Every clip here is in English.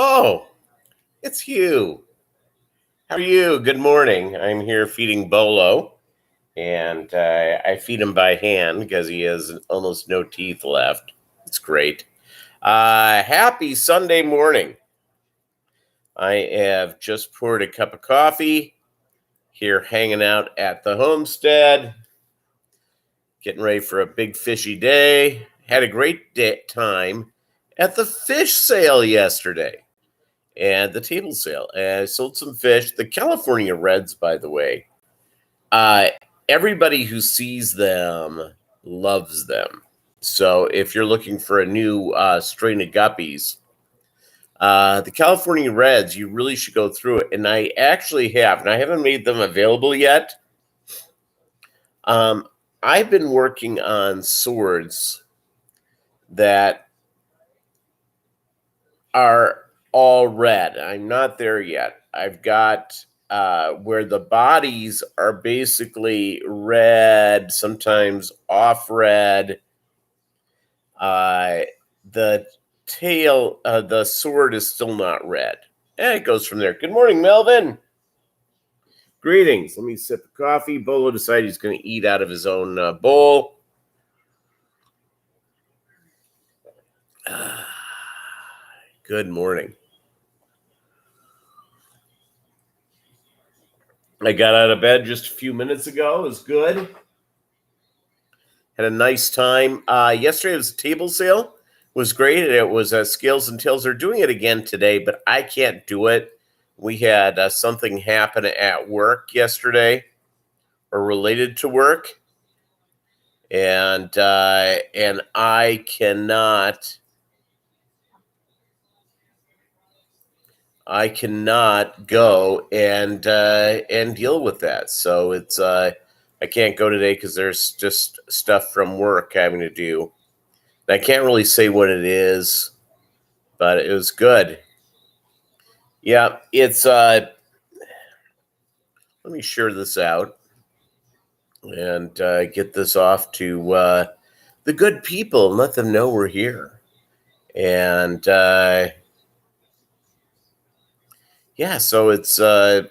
Oh, it's you. How are you? Good morning. I'm here feeding Bolo, and I feed him by hand because he has almost no teeth left. It's great. Happy Sunday morning. I have just poured a cup of coffee here, hanging out at the homestead, getting ready for a big fishy day. Had a great time at the fish sale yesterday. And the table sale. And I sold some fish. The California Reds, by the way, uh, everybody who sees them loves them. So if you're looking for a new strain of guppies, the California Reds, you really should go through it. And I actually have, and I haven't made them available yet. I've been working on swords that are all red. I'm not there yet. I've got where the bodies are basically red, sometimes off red. The tail, the sword is still not red. And it goes from there. Good morning, Melvin. Greetings. Let me sip of coffee. Bolo decided he's going to eat out of his own bowl. Good morning. I got out of bed just a few minutes ago. It was good. Had a nice time. Yesterday was a table sale. It was great. It was Scales and Tails. They're doing it again today, but I can't do it. We had something happen at work yesterday, or related to work, and I cannot go and deal with that. So it's I can't go today because there's just stuff from work having to do. I can't really say what it is, but it was good. Yeah, it's let me share this out and get this off to the good people and let them know we're here. And yeah, so it's so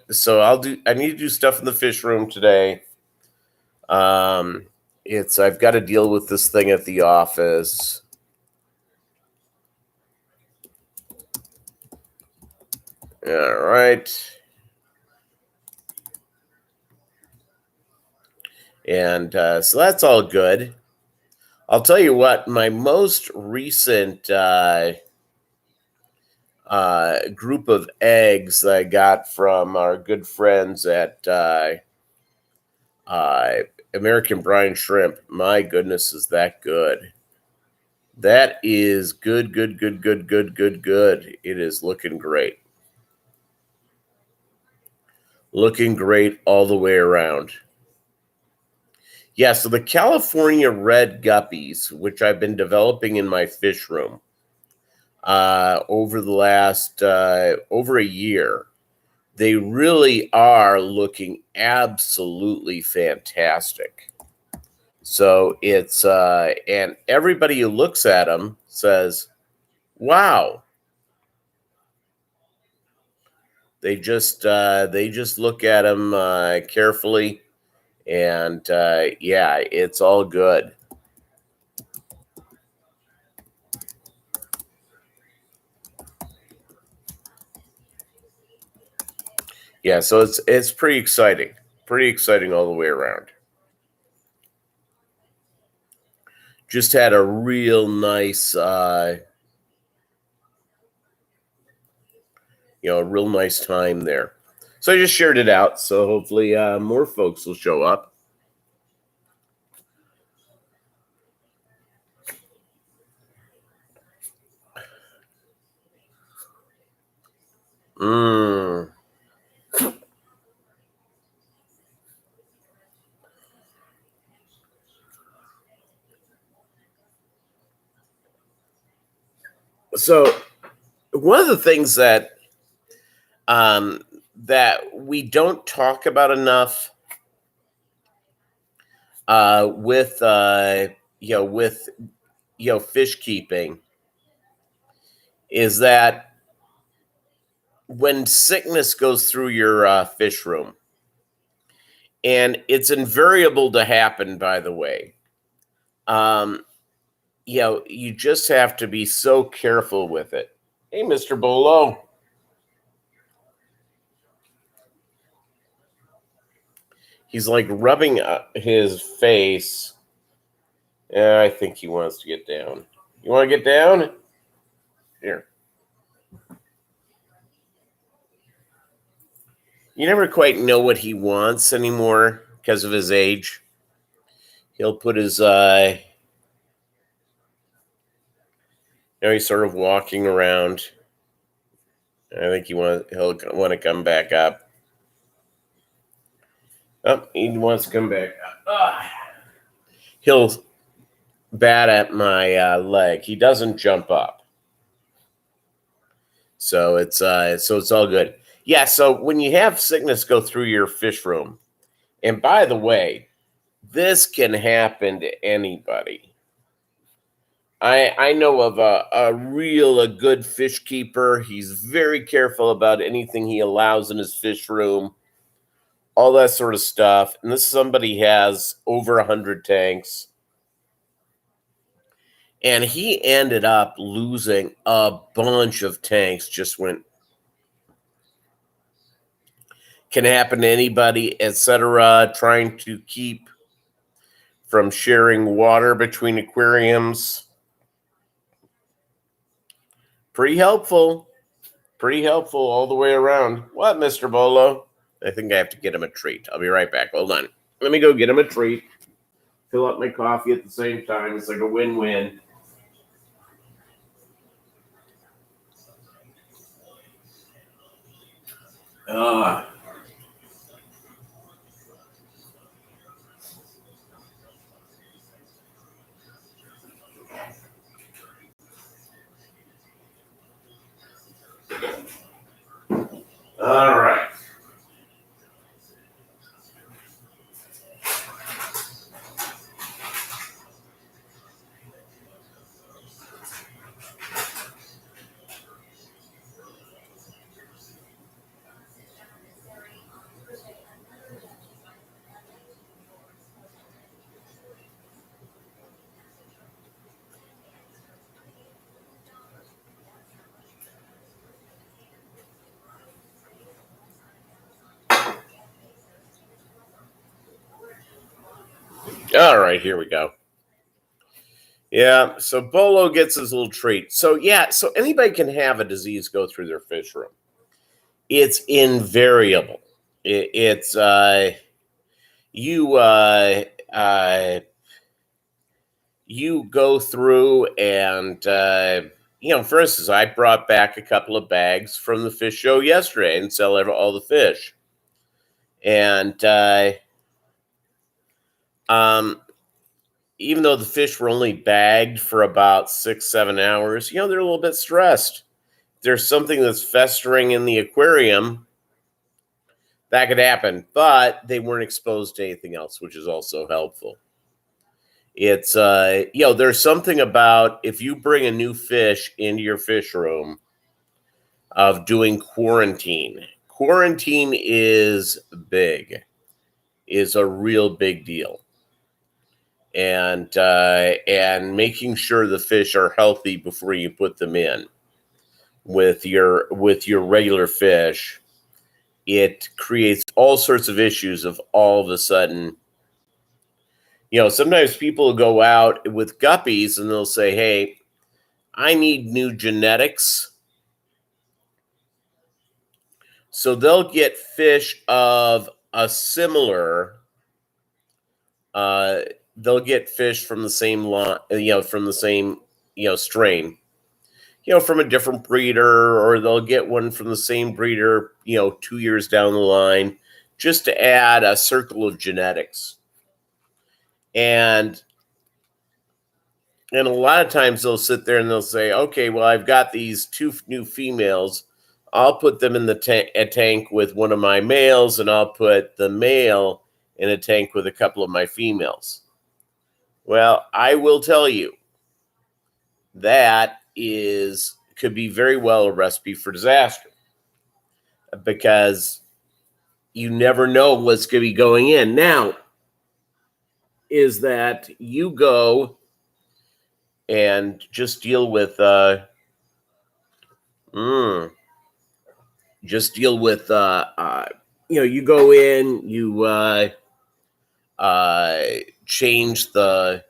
I need to do stuff in the fish room today. I've got to deal with this thing at the office. All right. And so that's all good. I'll tell you what, my most recent group of eggs that I got from our good friends at American Brine Shrimp, my goodness, is that good. That is good. It is looking great. Looking great all the way around. Yeah, so the California Red Guppies, which I've been developing in my fish room over the last, over a year, they really are looking absolutely fantastic. So it's, and everybody who looks at them says, wow. They just look at them carefully, and yeah, it's all good. Yeah, so it's pretty exciting all the way around. Just had a real nice, a real nice time there. So I just shared it out. So hopefully more folks will show up. So one of the things that that we don't talk about enough with fish keeping is that when sickness goes through your fish room, and it's invariable to happen, by the way. You just have to be so careful with it. Hey, Mr. Bolo. He's like rubbing his face. Yeah, I think he wants to get down. You want to get down? Here. You never quite know what he wants anymore because of his age. He'll put his he's sort of walking around. I think he'll want to come back up. Oh, he wants to come back up. He'll bat at my leg. He doesn't jump up. So it's all good. Yeah, so when you have sickness go through your fish room, and by the way, this can happen to anybody. I know of a good fish keeper. He's very careful about anything he allows in his fish room, all that sort of stuff. And this somebody has over 100 tanks. And he ended up losing a bunch of tanks, can happen to anybody, etc. Trying to keep from sharing water between aquariums. Pretty helpful all the way around. What, Mr. Bolo? I think I have to get him a treat. I'll be right back. Hold on. Let me go get him a treat. Fill up my coffee at the same time. It's like a win-win. All right. All right, here we go. Yeah, so Bolo gets his little treat. So anybody can have a disease go through their fish room. It's invariable. It's you go through and for instance, I brought back a couple of bags from the fish show yesterday and sell all the fish. And even though the fish were only bagged for about 6-7 hours, they're a little bit stressed. There's something that's festering in the aquarium, that could happen, but they weren't exposed to anything else, which is also helpful. It's there's something about if you bring a new fish into your fish room of doing quarantine. Quarantine is a real big deal. And making sure the fish are healthy before you put them in with your regular fish, it creates all sorts of issues of all of a sudden. Sometimes people go out with guppies and they'll say, hey, I need new genetics. So they'll get fish of a similar, they'll get fish from the same line, from the same, strain, from a different breeder, or they'll get one from the same breeder, 2 years down the line, just to add a circle of genetics. And a lot of times they'll sit there and they'll say, okay, well, I've got these 2 new females. I'll put them in a tank with one of my males, and I'll put the male in a tank with a couple of my females. Well, I will tell you that could be very well a recipe for disaster. because you never know what's going to be going in. Now, is that you go and just deal with just deal with you go in, you change the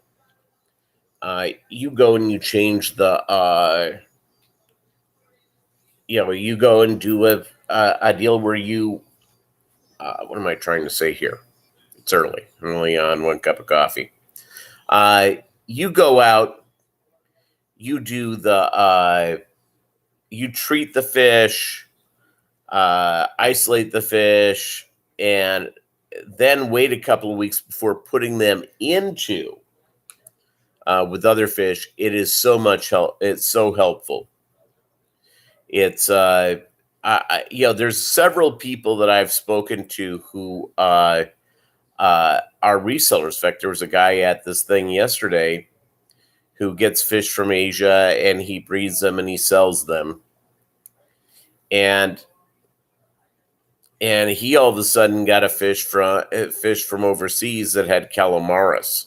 you go and you change the you go and do a deal where you what am I trying to say here? It's early. I'm only on one cup of coffee. You go out, you do the you treat the fish, isolate the fish, and then wait a couple of weeks before putting them into with other fish. It is so much help. It's so helpful. It's there's several people that I've spoken to who are resellers. In fact, there was a guy at this thing yesterday who gets fish from Asia and he breeds them and he sells them. And he all of a sudden got a fish from overseas that had calamaris,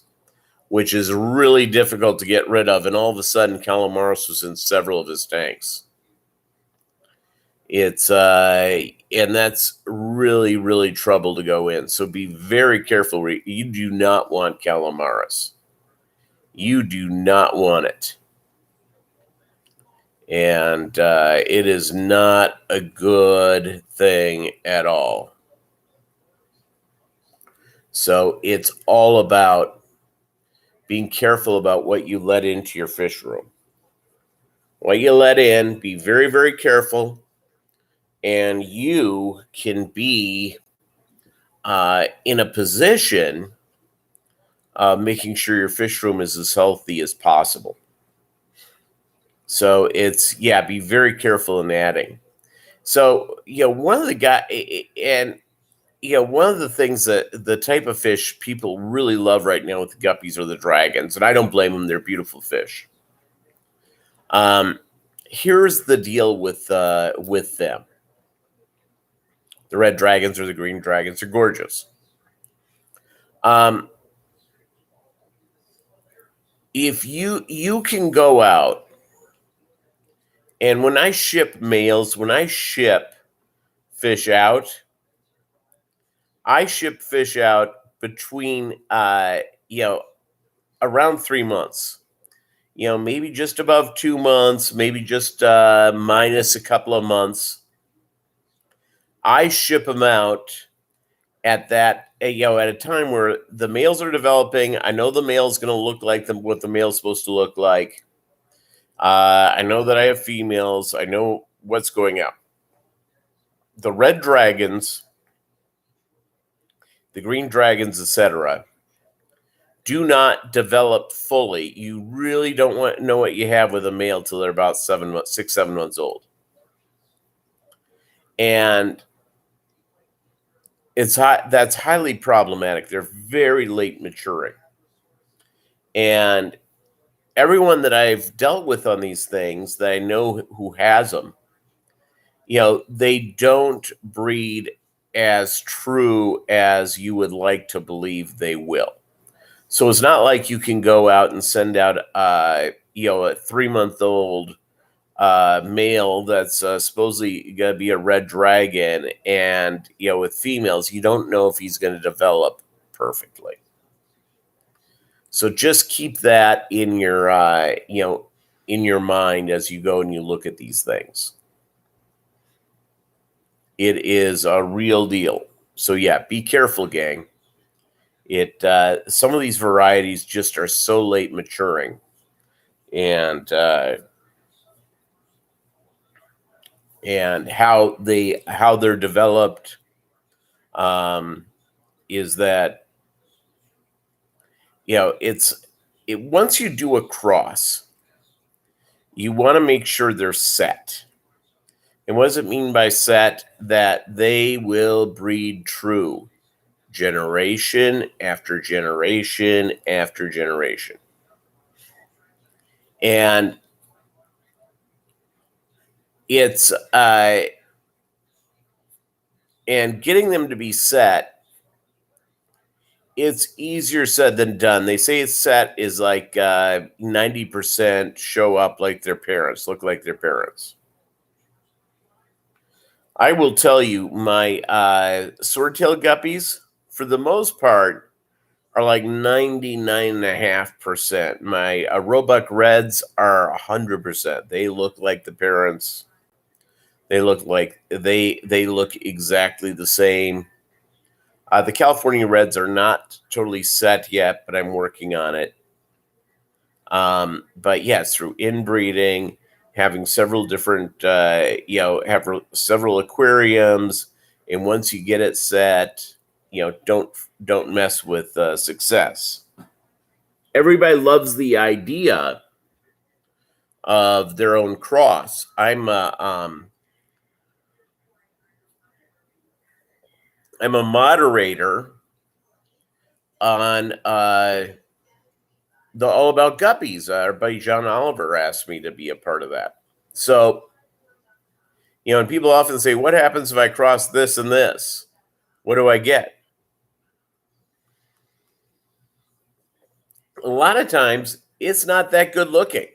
which is really difficult to get rid of. And all of a sudden, calamaris was in several of his tanks. It's and that's really, really trouble to go in. So be very careful. You do not want calamaris. You do not want it. And it is not a good thing at all. So it's all about being careful about what you let into your fish room. What you let in, be very, very careful. And you can be in a position making sure your fish room is as healthy as possible. So it's, be very careful in adding. So, one of the one of the things that the type of fish people really love right now with the guppies are the dragons, and I don't blame them. They're beautiful fish. Here's the deal with them. The red dragons or the green dragons are gorgeous. If you can go out, and when I ship fish out, I ship fish out between around 3 months. Maybe just above 2 months, maybe just minus a couple of months. I ship them out at that, at a time where the males are developing. I know the male's going to look like what the male's supposed to look like. I know that I have females. I know what's going out. The red dragons, the green dragons, etc., do not develop fully. You really don't know what you have with a male till they're about 7 months old. And that's highly problematic. They're very late maturing. And everyone that I've dealt with on these things that I know who has them, they don't breed as true as you would like to believe they will. So it's not like you can go out and send out a 3-month-old male that's supposedly going to be a red dragon, and with females, you don't know if he's going to develop perfectly. So just keep that in your in your mind as you go and you look at these things. It is a real deal. So be careful, gang. Some of these varieties just are so late maturing, and how they're developed is that once you do a cross, you want to make sure they're set. And what does it mean by set? That they will breed true generation after generation after generation. And it's And getting them to be set, it's easier said than done. They say it's set is like 90% show up like their parents, look like their parents. I will tell you, my swordtail guppies, for the most part, are like 99.5%. My Roebuck Reds are 100%. They look like the parents. They look like they look exactly the same. The California Reds are not totally set yet, but I'm working on it. But yes, through inbreeding, having several different, have several aquariums, and once you get it set, don't mess with success. Everybody loves the idea of their own cross. I'm a moderator on the All About Guppies. Our buddy John Oliver asked me to be a part of that. So, and people often say, what happens if I cross this and this? What do I get? A lot of times, it's not that good looking.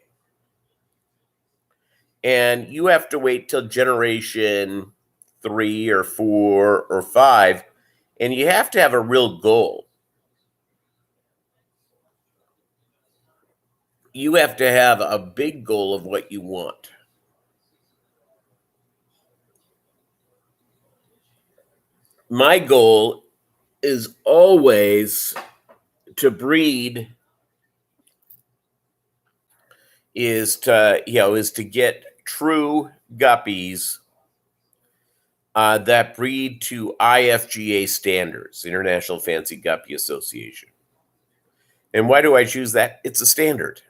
And you have to wait till generation 3 or 4 or 5, and you have to have a real goal. You have to have a big goal of what you want. My goal is always to breed, is to get true guppies that breed to IFGA standards, International Fancy Guppy Association. And why do I choose that? It's a standard.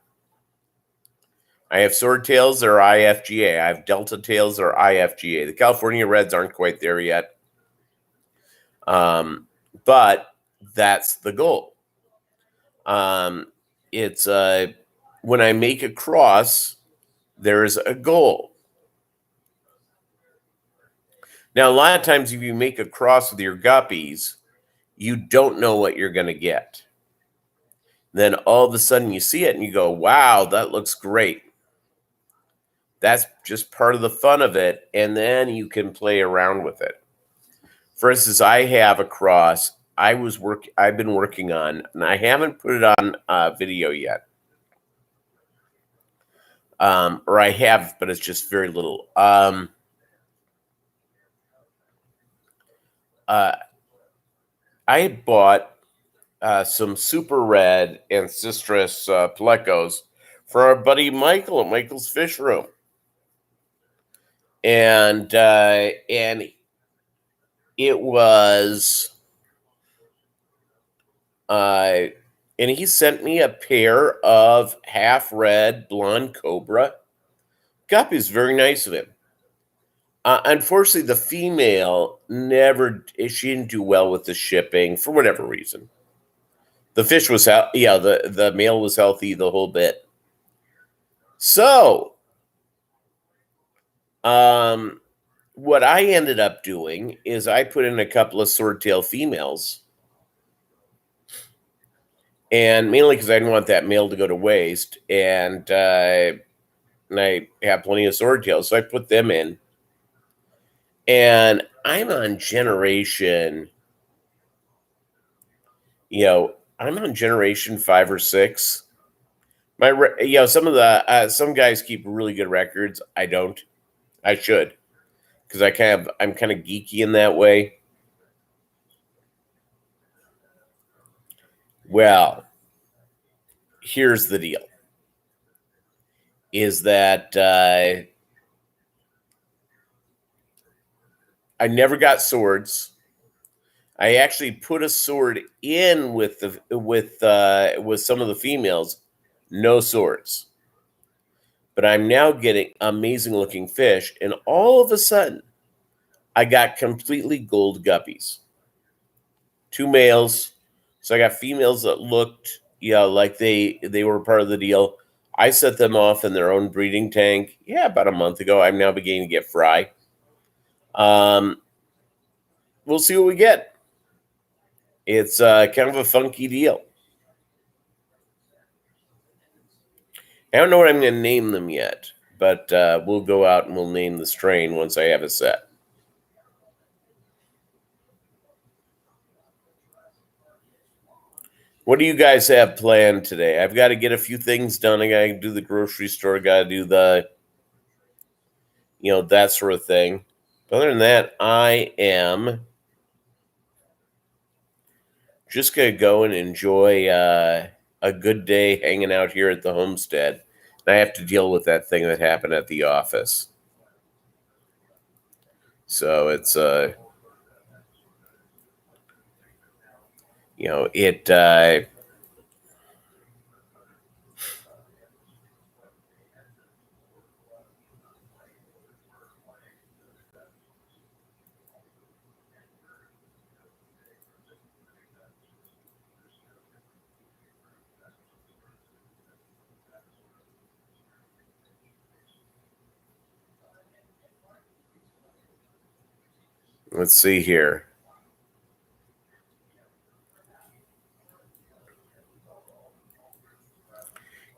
I have swordtails that are IFGA. I have delta tails that are IFGA. The California Reds aren't quite there yet. But that's the goal. It's when I make a cross, there's a goal. Now, a lot of times if you make a cross with your guppies, you don't know what you're going to get. Then all of a sudden you see it and you go, wow, that looks great. That's just part of the fun of it. And then you can play around with it. For instance, I have a cross I've been working on, and I haven't put it on video yet. Or I have, but it's just very little. I bought some super red and citrus plecos for our buddy Michael at Michael's Fish Room. And it was and he sent me a pair of half red blonde cobra guppies. Very nice of him. Unfortunately, the female she didn't do well with the shipping for whatever reason. The fish was the male was healthy the whole bit. So, what I ended up doing is I put in a couple of swordtail females, and mainly because I didn't want that male to go to waste, and I have plenty of swordtails, so I put them in. And I'm on generation, I'm on generation 5 or 6. Some of the some guys keep really good records. I don't. I should, because I'm kind of geeky in that way. Well, here's the deal: is that I never got swords. I actually put a sword in with some of the females, no swords. But I'm now getting amazing looking fish, and all of a sudden, I got completely gold guppies. 2 males, so I got females that looked, like they were part of the deal. I set them off in their own breeding tank. About a month ago. I'm now beginning to get fry. we'll see what we get. It's kind of a funky deal. I don't know what I'm going to name them yet, but we'll go out and we'll name the strain once I have it set. What do you guys have planned today? I've got to get a few things done. I got to do the grocery store. Got to do the, that sort of thing. But other than that, I am just going to go and enjoy a good day hanging out here at the homestead. And I have to deal with that thing that happened at the office. So it's, let's see here.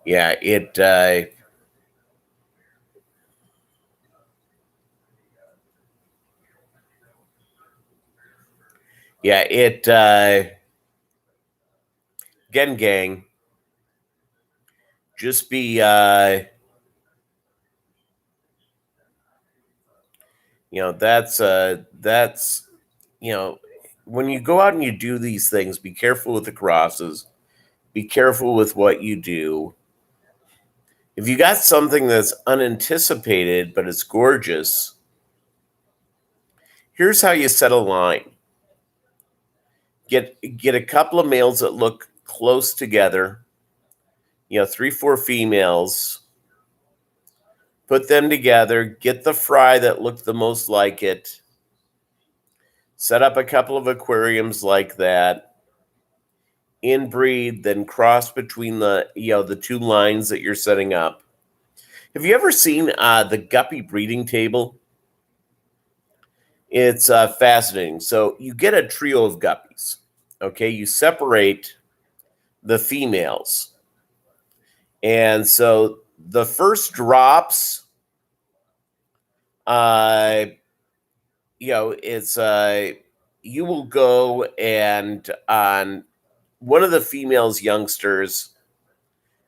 Yeah, it again, gang, just be that's when you go out and you do these things, be careful with the crosses, be careful with what you do. If you got something that's unanticipated but it's gorgeous, here's how you set a line. Get a couple of males that look close together, 3-4 females, put them together, get the fry that looked the most like it, set up a couple of aquariums like that, inbreed, then cross between the two lines that you're setting up. Have you ever seen the Guppy breeding table? It's fascinating. So you get a trio of guppies. Okay, you separate the females. And so the first drops, it's you will go and on one of the females youngsters,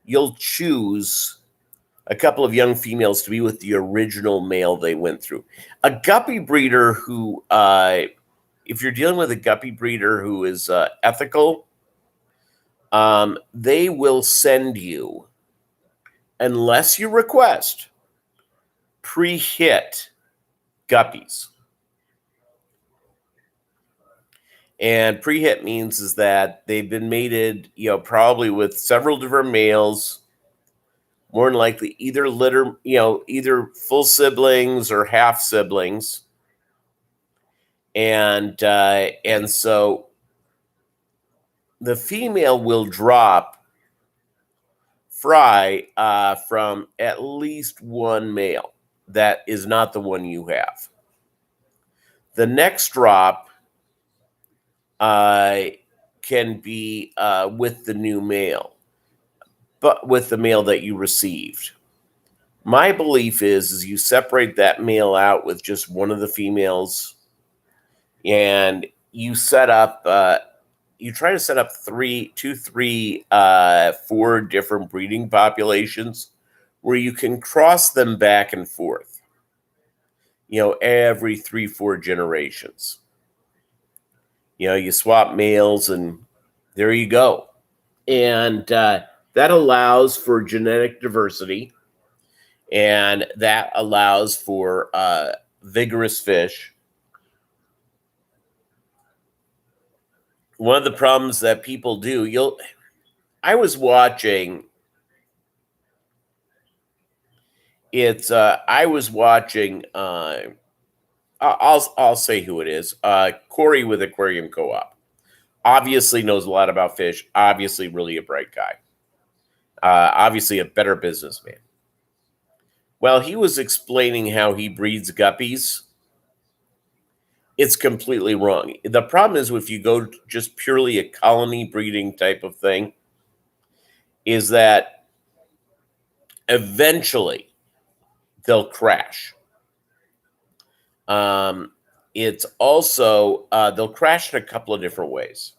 you'll choose a couple of young females to be with the original male they went through. A guppy breeder who, if you're dealing with a guppy breeder who is ethical, they will send you, unless you request, pre-hit guppies. And pre-hit means is that they've been mated, probably with several different males, more than likely either litter, either full siblings or half siblings. And so the female will drop fry from at least one male that is not the one you have. The next drop can be with the new male, but with the male that you received. My belief is you separate that male out with just one of the females, and you set up, you try to set up 4 different breeding populations where you can cross them back and forth, every 3-4 generations. You swap males and there you go. And that allows for genetic diversity, and that allows for vigorous fish. One of the problems that people do, I was watching, I'll say who it is. Corey with Aquarium Co-op. Obviously knows a lot about fish. Obviously really a bright guy. Obviously a better businessman. Well, he was explaining how he breeds guppies. it's completely wrong. The problem is if you go just purely a colony breeding type of thing, is that eventually they'll crash. It's also they'll crash in a couple of different ways.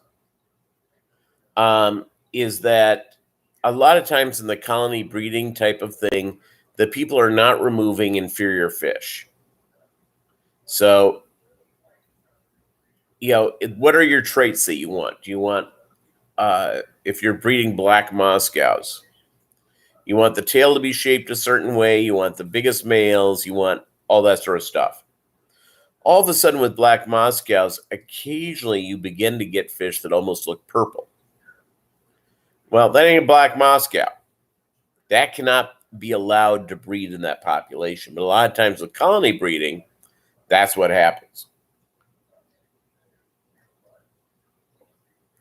Is that a lot of times in the colony breeding type of thing, the people are not removing inferior fish. So, what are your traits that you want? Do you want, if you're breeding black Moscows, you want the tail to be shaped a certain way, you want the biggest males, you want all that sort of stuff. All of a sudden with black Moscows, occasionally you begin to get fish that almost look purple. Well, that ain't a black Moscow. That cannot be allowed to breed in that population. But a lot of times with colony breeding, that's what happens.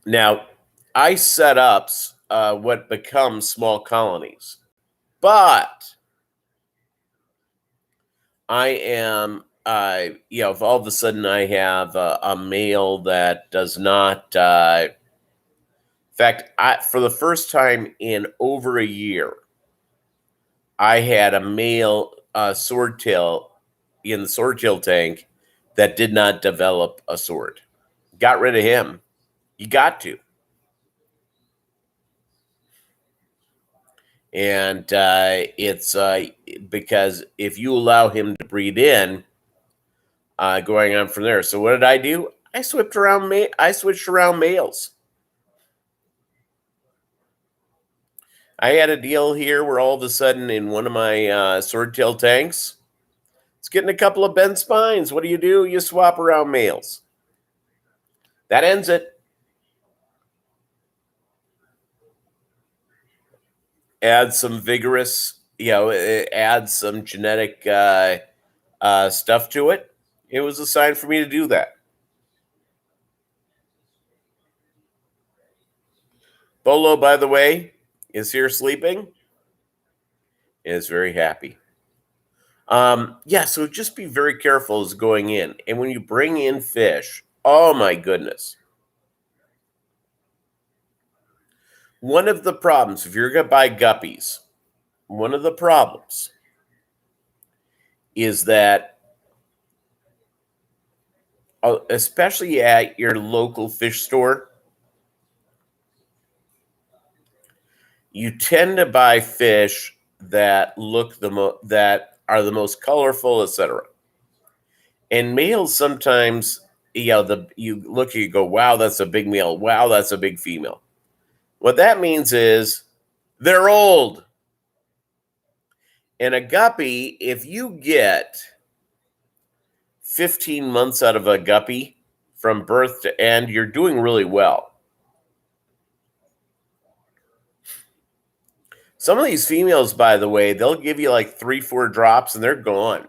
Now, I set up what becomes small colonies, but I am, if all of a sudden I have a male that does not, in fact, for the first time in over a year, I had a male swordtail in the swordtail tank that did not develop a sword. Got rid of him. You got to. And it's because if you allow him to breed in, going on from there. So what did I do? I switched around males. I had a deal here where all of a sudden in one of my swordtail tanks, it's getting a couple of bent spines. What do? You swap around males. That ends it. Add some vigorous, add some genetic stuff to it. It was a sign for me to do that. Bolo, by the way, is here sleeping. Is very happy. So just be very careful as going in. And when you bring in fish, oh my goodness. One of the problems, if you're going to buy guppies, one of the problems is that, especially at your local fish store, you tend to buy fish that look that are the most colorful, etc. And males sometimes, you look, you go, wow, that's a big male. Wow, that's a big female. What that means is they're old. And a guppy, if you get 15 months out of a guppy from birth to end, you're doing really well. Some of these females, by the way, they'll give you like 3-4 drops and they're gone.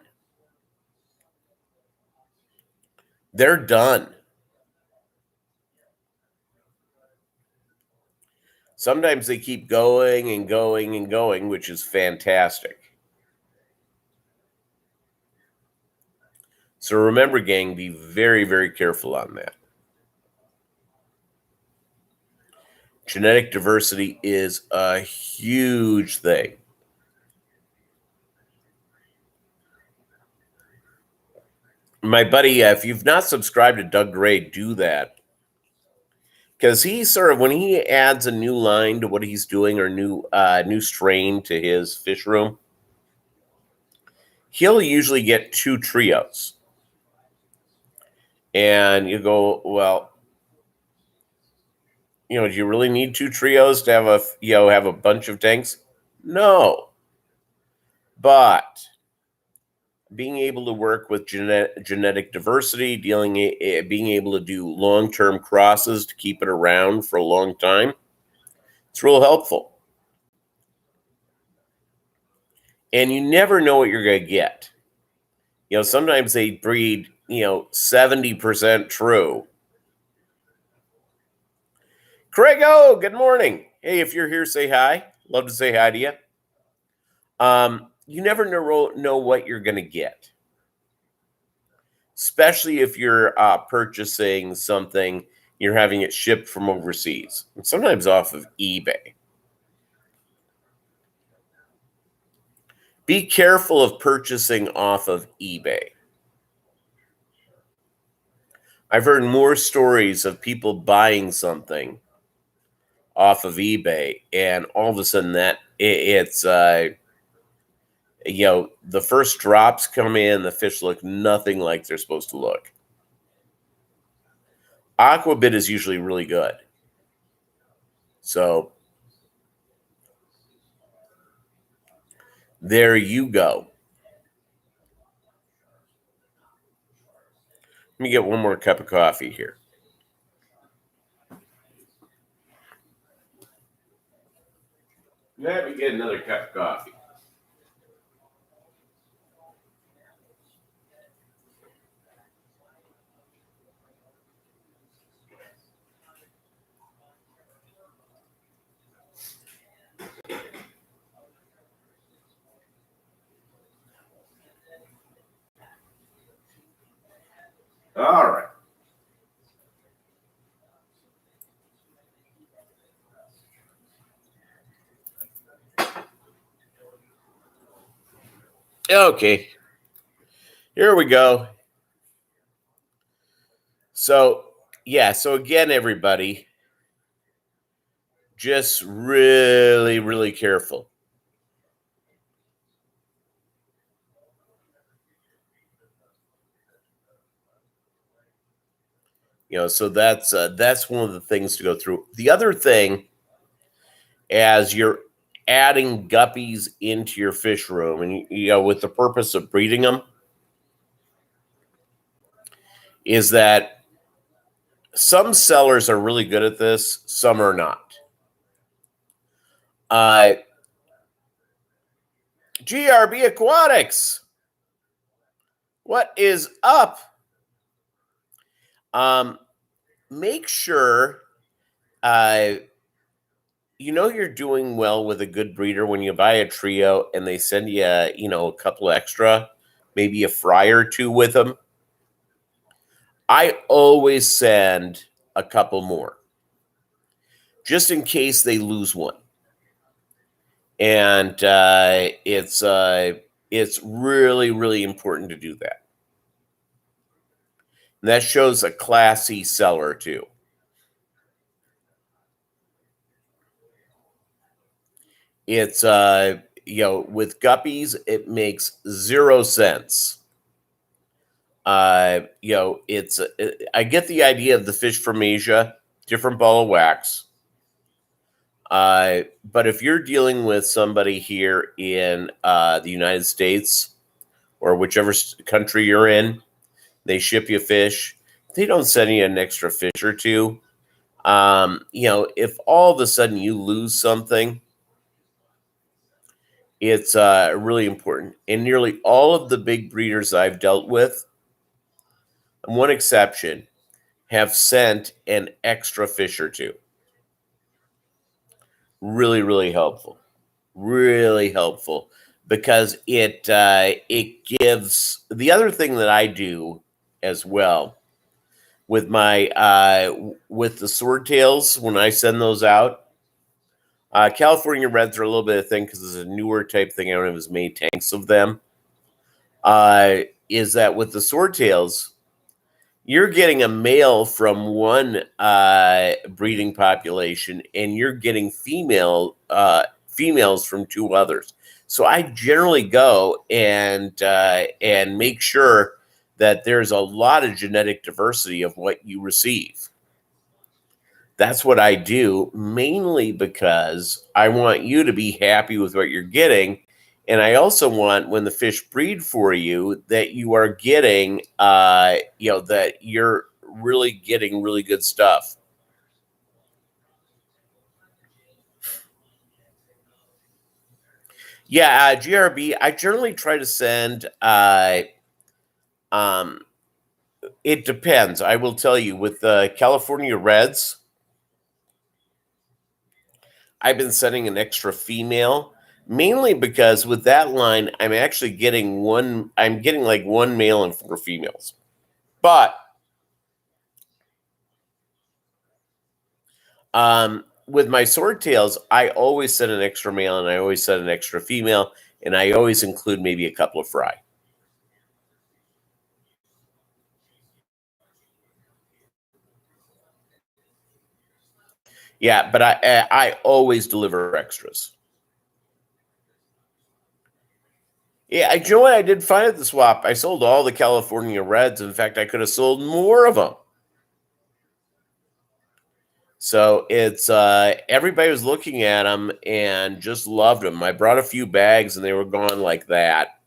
They're done. Sometimes they keep going and going and going, which is fantastic. So remember, gang, be very, very careful on that. Genetic diversity is a huge thing. My buddy, if you've not subscribed to Doug Gray, do that. Because he when he adds a new line to what he's doing or new strain to his fish room, he'll usually get 2 trios. And you go, well, do you really need 2 trios to have have a bunch of tanks? No. But being able to work with genetic diversity, being able to do long-term crosses to keep it around for a long time, it's real helpful. And you never know what you're going to get. Sometimes they breed, 70% true. Craigo, good morning. Hey, if you're here, say hi. Love to say hi to you. You never know what you're going to get. especially if you're purchasing something, you're having it shipped from overseas, and sometimes off of eBay. Be careful of purchasing off of eBay. I've heard more stories of people buying something off of eBay, and all of a sudden it's the first drops come in, the fish look nothing like they're supposed to look. Aquabit is usually really good. So there you go. Let me get one more cup of coffee here. Let me get another cup of coffee. All right. Okay. Here we go. So, so again, everybody, just really, really careful. So that's one of the things to go through. The other thing, as you're adding guppies into your fish room, and with the purpose of breeding them, is that some sellers are really good at this, some are not. GRB Aquatics, what is up? Make sure you're doing well with a good breeder when you buy a trio and they send you a couple extra, maybe a fry or two with them. I always send a couple more just in case they lose one. And it's really, really important to do that. And that shows a classy seller too. It's with guppies, it makes 0 sense. It's I get the idea of the fish from Asia, different ball of wax. But if you're dealing with somebody here in the United States or whichever country you're in, they ship you fish. They don't send you an extra fish or two. If all of a sudden you lose something, it's really important. And nearly all of the big breeders I've dealt with, and one exception, have sent an extra fish or two. Really, really helpful. Really helpful because it gives. The other thing that I do as well with my with the swordtails when I send those out. California Reds are a little bit of a thing because it's a newer type thing. I don't have as many tanks of them. Is that with the swordtails, you're getting a male from one breeding population, and you're getting females from 2 others. So I generally go and make sure that there's a lot of genetic diversity of what you receive. That's what I do, mainly because I want you to be happy with what you're getting. And I also want, when the fish breed for you, that you are getting, that you're really getting really good stuff. Yeah, GRB, I generally try to send, it depends. I will tell you, with the California Reds, I've been sending an extra female, mainly because with that line, I'm actually getting I'm getting like 1 male and 4 females. But with my swordtails, I always set an extra male and I always set an extra female, and I always include maybe a couple of fry. Yeah, but I always deliver extras. Yeah, you know what I did find at the swap? I sold all the California Reds. In fact, I could have sold more of them. So it's everybody was looking at them and just loved them. I brought a few bags and they were gone like that.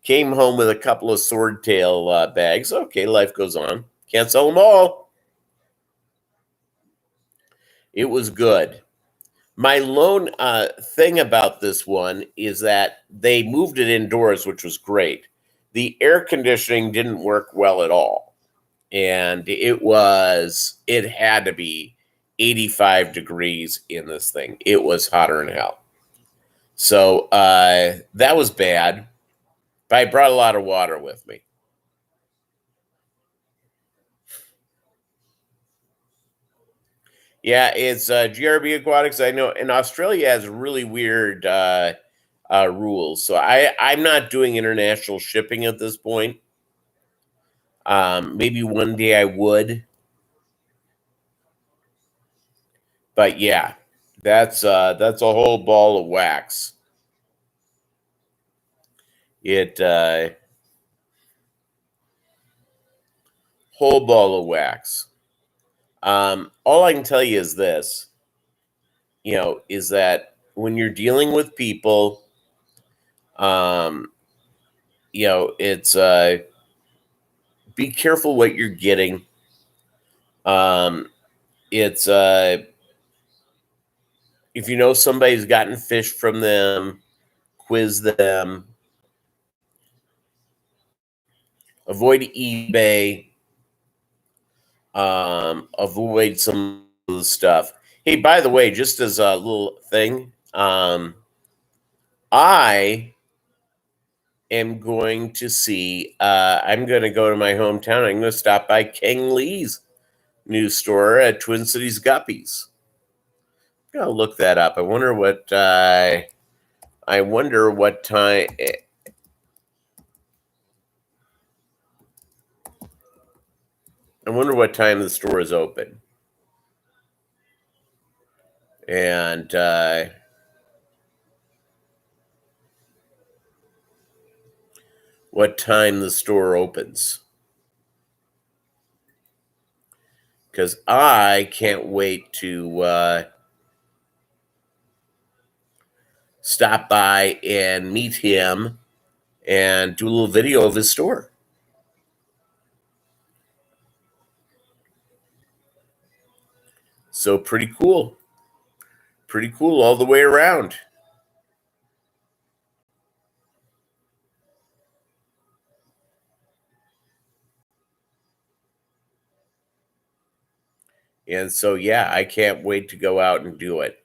Came home with a couple of swordtail bags. Okay, life goes on. Can't sell them all. It was good. My lone thing about this one is that they moved it indoors, which was great. The air conditioning didn't work well at all. And it had to be 85 degrees in this thing. It was hotter than hell. So that was bad. But I brought a lot of water with me. Yeah, it's GRB Aquatics. I know, and Australia has really weird rules. So I'm not doing international shipping at this point. Maybe one day I would. But yeah, that's a whole ball of wax. It whole ball of wax. All I can tell you is this, is that when you're dealing with people, it's be careful what you're getting. It's if you know somebody's gotten fish from them, quiz them. Avoid eBay. Avoid some of the stuff. Hey, by the way, just as a little thing, I am going to see. I'm going to go to my hometown. I'm going to stop by King Lee's new store at Twin Cities Guppies. I'm going to look that up. I wonder what. I wonder what time. I wonder what time the store is open. And what time the store opens. Because I can't wait to stop by and meet him and do a little video of his store. So pretty cool. Pretty cool all the way around. And so, yeah, I can't wait to go out and do it.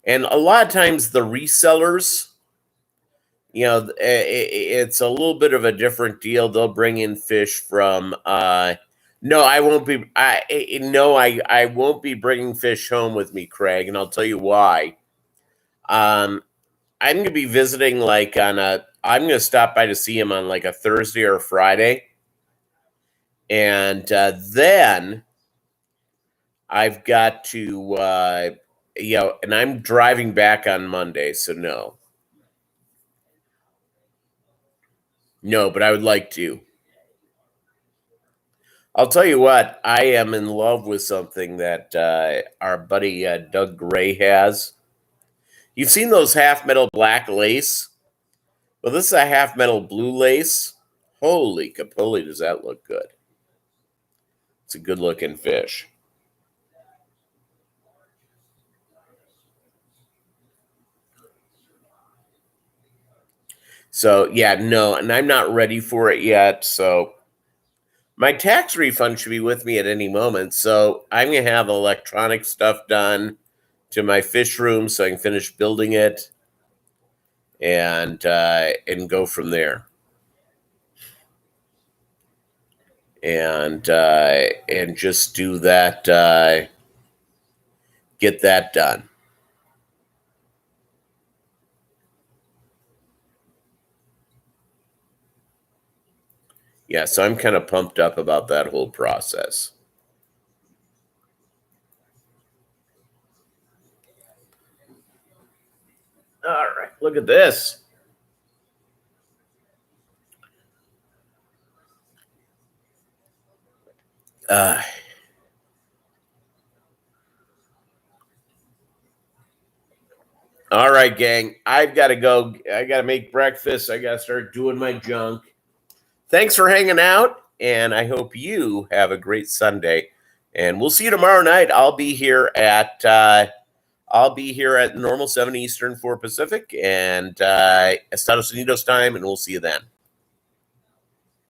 And a lot of times the resellers, it's a little bit of a different deal. They'll bring in fish from, no, I won't be, I won't be bringing fish home with me, Craig. And I'll tell you why. I'm going to be visiting I'm going to stop by to see him on like a Thursday or a Friday. And then I've got to, and I'm driving back on Monday, so no. No, but I would like to. I'll tell you what, I am in love with something that our buddy Doug Gray has. You've seen those half metal black lace? Well, this is a half metal blue lace. Holy capoly, does that look good? It's a good looking fish. So, yeah, no, and I'm not ready for it yet. So, my tax refund should be with me at any moment. So, I'm going to have electronic stuff done to my fish room so I can finish building it and go from there. and just do that, get that done. Yeah, so I'm kind of pumped up about that whole process. All right, look at this. Uh, all right, gang. I've got to go. I got to make breakfast. I got to start doing my junk. Thanks for hanging out, and I hope you have a great Sunday. And we'll see you tomorrow night. I'll be here at normal 7 Eastern, 4 Pacific, and Estados Unidos time, and we'll see you then.